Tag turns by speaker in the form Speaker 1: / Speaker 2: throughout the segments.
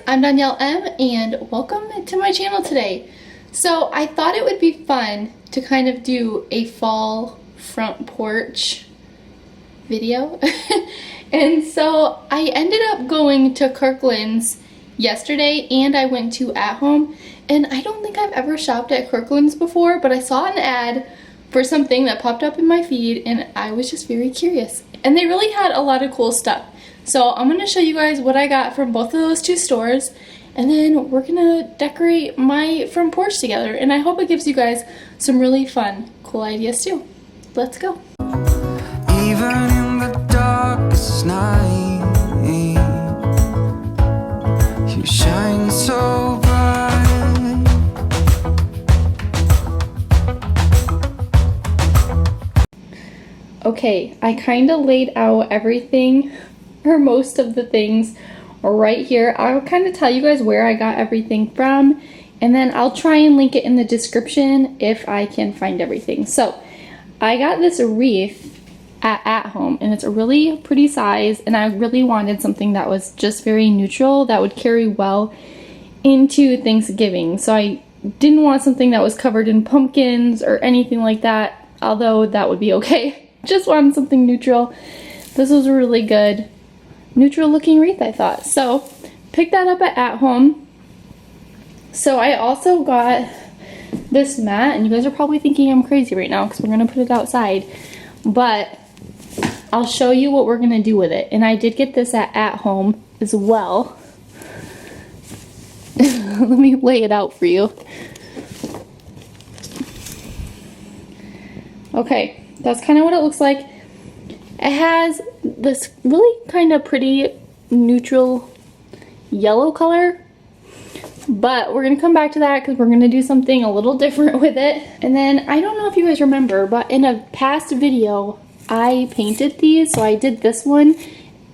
Speaker 1: I'm Danielle M and welcome to my channel today. So I thought it would be fun to kind of do a fall front porch video. And so I ended up going to Kirklands yesterday and I went to At Home, and I don't think I've ever shopped at Kirklands before, but I saw an ad for something that popped up in my feed and I was just very curious. And they really had a lot of cool stuff. So I'm going to show you guys what I got from both of those two stores, and then we're going to decorate my front porch together, and I hope it gives you guys some really fun, cool ideas too. Let's go.
Speaker 2: Even in the darkest night, you shine so bright.
Speaker 1: Okay, I kind of laid out everything, or most of the things, right here. I'll kind of tell you guys where I got everything from, and then I'll try and link it in the description if I can find everything. So I got this wreath at Home, and it's a really pretty size, and I really wanted something that was just very neutral that would carry well into Thanksgiving. So I didn't want something that was covered in pumpkins or anything like that, although that would be okay. Just wanted something neutral. This was a really good neutral looking wreath, I thought. So picked that up at Home. So I also got this mat, and you guys are probably thinking I'm crazy right now because we're gonna put it outside, but I'll show you what we're gonna do with it. And I did get this at Home as well. Let me lay it out for you. Okay, that's kind of what it looks like. It has this really kind of pretty neutral yellow color, but we're gonna come back to that because we're gonna do something a little different with it. And then I don't know if you guys remember, but in a past video I painted these. So I did this one,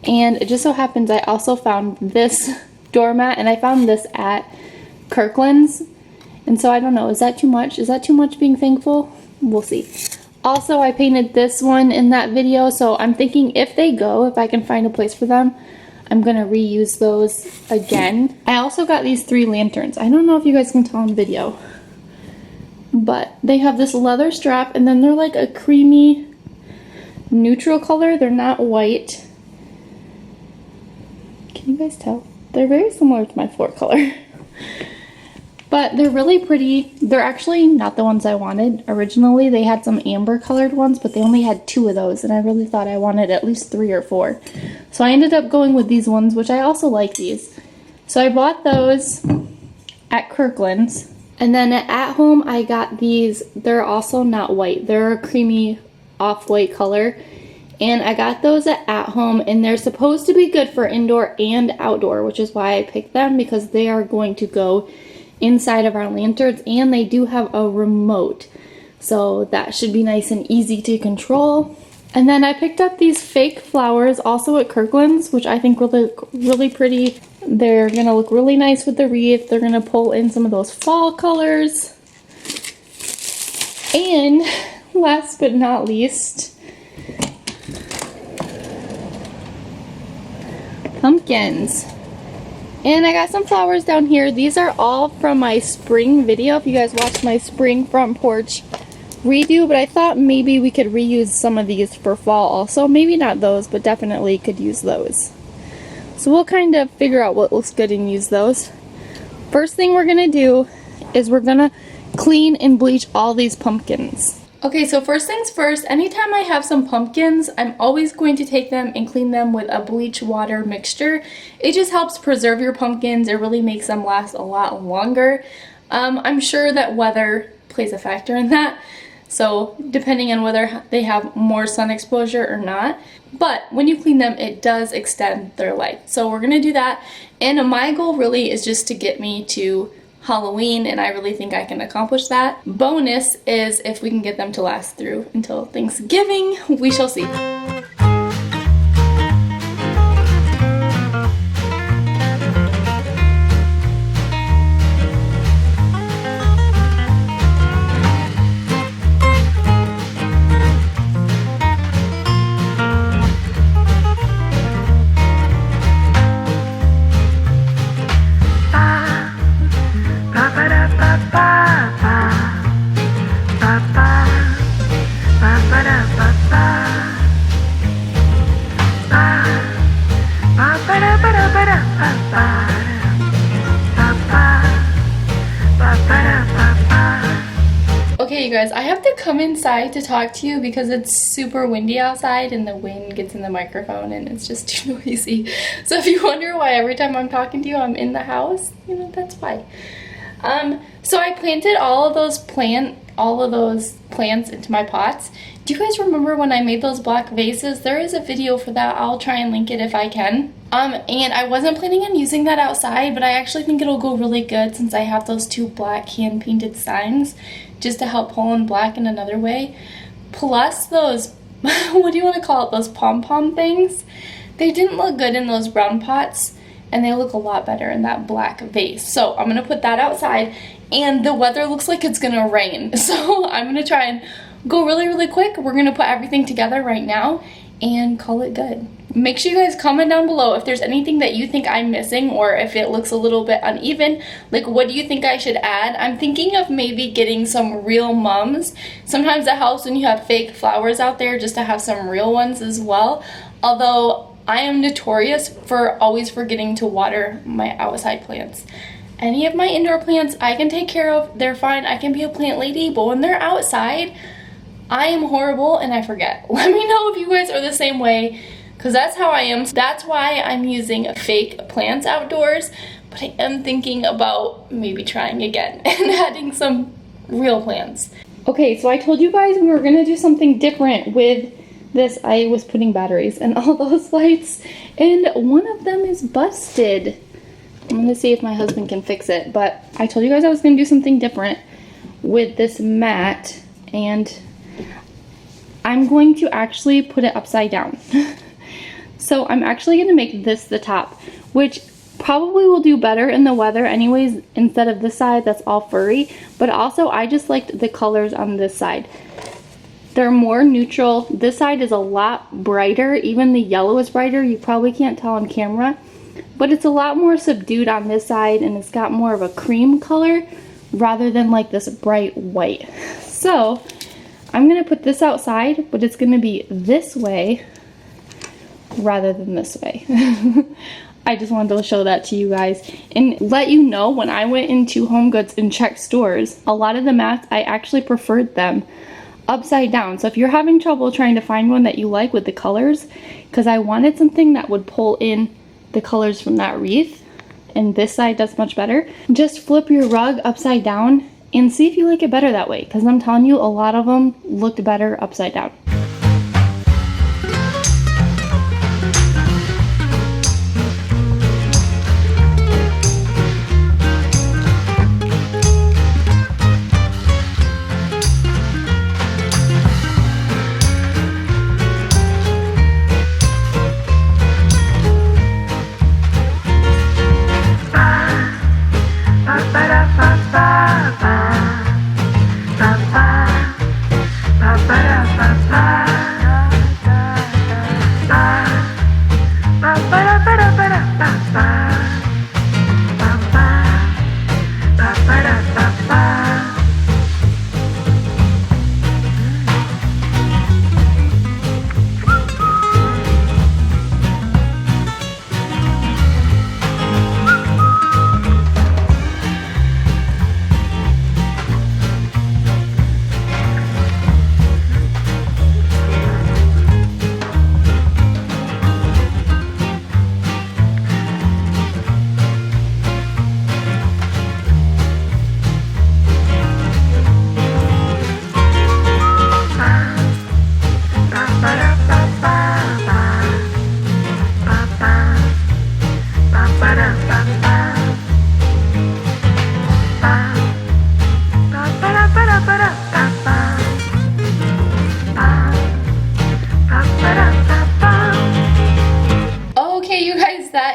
Speaker 1: and it just so happens I also found this doormat, and I found this at Kirklands. And so I don't know, is that too much? Is that too much being thankful? We'll see. Also, I painted this one in that video, so I'm thinking if they go, if I can find a place for them, I'm gonna reuse those again. I also got these 3 lanterns. I don't know if you guys can tell in video, but they have this leather strap, and then they're like a creamy neutral color. They're not white. Can you guys tell? They're very similar to my floor color. But they're really pretty. They're actually not the ones I wanted originally. They had some amber colored ones, but they only had 2 of those, and I really thought I wanted at least 3 or 4. So I ended up going with these ones, which I also like these. So I bought those at Kirklands. And then at Home I got these. They're also not white. They're a creamy off-white color. And I got those at Home, and they're supposed to be good for indoor and outdoor, which is why I picked them, because they are going to go inside of our lanterns, and they do have a remote, so that should be nice and easy to control. And then I picked up these fake flowers also at Kirklands, which I think will look really pretty. They're gonna look really nice with the wreath. They're gonna pull in some of those fall colors. And last but not least, pumpkins. And I got some flowers down here. These are all from my spring video, if you guys watched my spring front porch redo, but I thought maybe we could reuse some of these for fall also. Maybe not those, but definitely could use those. So we'll kind of figure out what looks good and use those. First thing we're gonna do is we're gonna clean and bleach all these pumpkins. Okay, so first things first, anytime I have some pumpkins, I'm always going to take them and clean them with a bleach water mixture. It just helps preserve your pumpkins. It really makes them last a lot longer. I'm sure that weather plays a factor in that, so depending on whether they have more sun exposure or not. But when you clean them, it does extend their life. So we're gonna do that, and my goal really is just to get me to Halloween, and I really think I can accomplish that. Bonus is if we can get them to last through until Thanksgiving. We shall see. Okay, you guys, I have to come inside to talk to you because it's super windy outside and the wind gets in the microphone and it's just too noisy. So if you wonder why every time I'm talking to you I'm in the house, you know, that's why. So I planted all of those plants into my pots. Do you guys remember when I made those black vases? There is a video for that. I'll try and link it if I can. And I wasn't planning on using that outside, but I actually think it'll go really good since I have those two black hand painted signs just to help pull in black in another way. Plus those, what do you want to call it, those pom-pom things? They didn't look good in those brown pots and they look a lot better in that black vase. So I'm gonna put that outside and the weather looks like it's gonna rain. So I'm gonna try and go really quick. We're gonna put everything together right now and call it good. Make sure you guys comment down below if there's anything that you think I'm missing or if it looks a little bit uneven. Like, what do you think I should add? I'm thinking of maybe getting some real mums. Sometimes it helps when you have fake flowers out there just to have some real ones as well. Although I am notorious for always forgetting to water my outside plants. Any of my indoor plants I can take care of, they're fine, I can be a plant lady, but when they're outside, I am horrible and I forget. Let me know if you guys are the same way, because that's how I am. That's why I'm using fake plants outdoors, but I am thinking about maybe trying again and adding some real plants. Okay, so I told you guys we were gonna do something different with this. I was putting batteries in all those lights, and one of them is busted. I'm gonna see if my husband can fix it, but I told you guys I was gonna do something different with this mat, and I'm going to actually put it upside down. So I'm actually gonna make this the top, which probably will do better in the weather anyways, instead of this side that's all furry. But also I just liked the colors on this side. They're more neutral. This side is a lot brighter. Even the yellow is brighter. You probably can't tell on camera, but it's a lot more subdued on this side and it's got more of a cream color rather than like this bright white. So I'm gonna put this outside, but it's gonna be this way rather than this way. I just wanted to show that to you guys and let you know when I went into Home Goods and checked stores, a lot of the mats, I actually preferred them upside down. So if you're having trouble trying to find one that you like with the colors, because I wanted something that would pull in the colors from that wreath, and this side does much better, just flip your rug upside down and see if you like it better that way, because I'm telling you, a lot of them looked better upside down.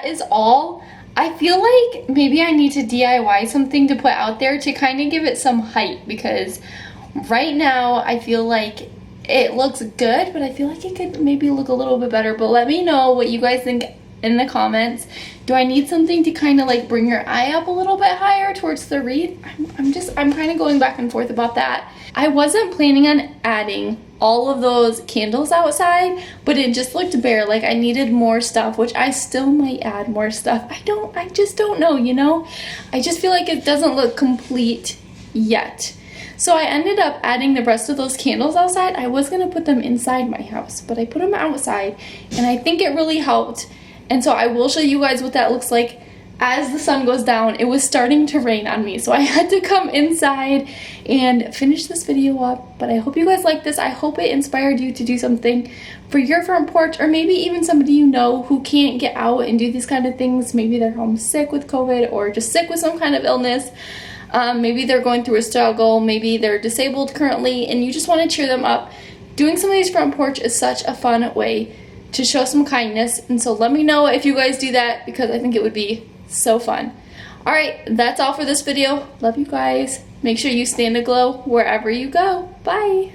Speaker 1: Is all. I feel like maybe I need to DIY something to put out there to kind of give it some height, because right now I feel like it looks good, but I feel like it could maybe look a little bit better. But let me know what you guys think in the comments. Do I need something to kind of like bring your eye up a little bit higher towards the wreath? I'm kind of going back and forth about that. I wasn't planning on adding all of those candles outside, but it just looked bare. Like I needed more stuff, which I still might add more stuff. I just don't know, you know? I just feel like it doesn't look complete yet. So I ended up adding the rest of those candles outside. I was gonna put them inside my house, but I put them outside, and I think it really helped. And so I will show you guys what that looks like as the sun goes down. It was starting to rain on me, so I had to come inside and finish this video up. But I hope you guys like this. I hope it inspired you to do something for your front porch, or maybe even somebody you know who can't get out and do these kind of things. Maybe they're homesick with COVID, or just sick with some kind of illness. Maybe they're going through a struggle, maybe they're disabled currently, and you just want to cheer them up. Doing some of these front porch is such a fun way to show some kindness, and so let me know if you guys do that, because I think it would be so fun. Alright, that's all for this video. Love you guys. Make sure you stand aglow wherever you go. Bye!